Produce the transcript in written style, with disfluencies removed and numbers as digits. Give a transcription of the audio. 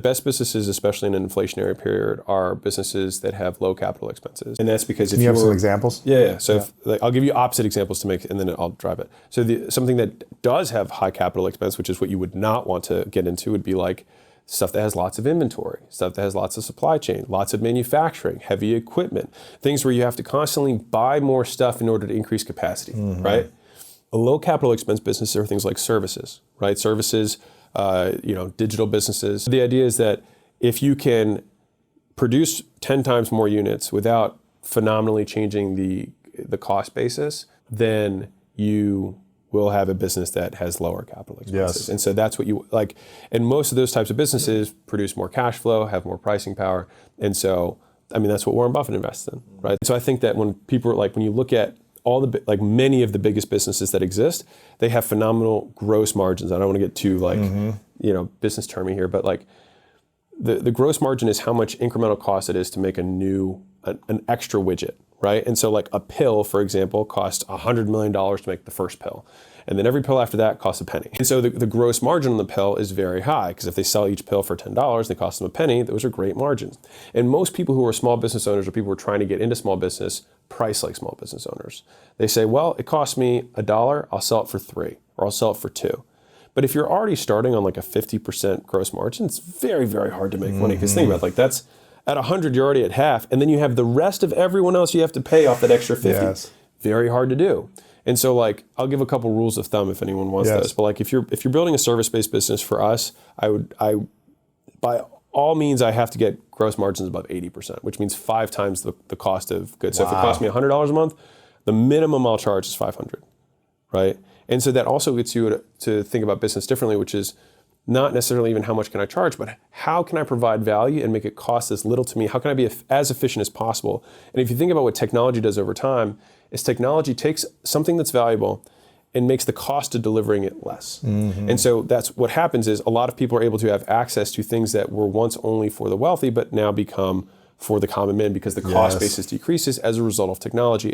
best businesses, especially in an inflationary period, are businesses that have low capital expenses. And that's because Can you have some examples? Yeah. So I'll give you opposite examples to make, and then I'll drive it. So something that does have high capital expense, which is what you would not want to get into, would be like stuff that has lots of inventory, stuff that has lots of supply chain, lots of manufacturing, heavy equipment, things where you have to constantly buy more stuff in order to increase capacity, right? A low capital expense business are things like services, right? Services, digital businesses. The idea is that if you can produce 10 times more units without phenomenally changing the cost basis, then you will have a business that has lower capital expenses. Yes. And so that's what you like. And most of those types of businesses produce more cash flow, have more pricing power. And so, that's what Warren Buffett invests in, right? So I think that when people when you look at many of the biggest businesses that exist, they have phenomenal gross margins. I don't want to get too business termy here, but the gross margin is how much incremental cost it is to make an extra widget, right? And so a pill, for example, costs $100 million to make the first pill. And then every pill after that costs a penny. And so the gross margin on the pill is very high, because if they sell each pill for $10, they cost them a penny, those are great margins. And most people who are small business owners or people who are trying to get into small business price like small business owners. They say, well, it costs me $1, I'll sell it for $3, or I'll sell it for $2. But if you're already starting on a 50% gross margin, it's very, very hard to make money. Because think about it, that's at 100, you're already at half, and then you have the rest of everyone else you have to pay off that extra 50. Yes. Very hard to do. And so I'll give a couple rules of thumb if anyone wants those. But if you're building a service-based business, for us, I by all means I have to get gross margins above 80%, which means 5 times the cost of goods. So if it costs me $100 a month, the minimum I'll charge is $500, right? And so that also gets you to think about business differently, which is not necessarily even how much can I charge, but how can I provide value and make it cost as little to me? How can I be as efficient as possible? And if you think about what technology does over time, is technology takes something that's valuable and makes the cost of delivering it less. And so that's what happens is a lot of people are able to have access to things that were once only for the wealthy, but now become for the common man because the cost basis decreases as a result of technology.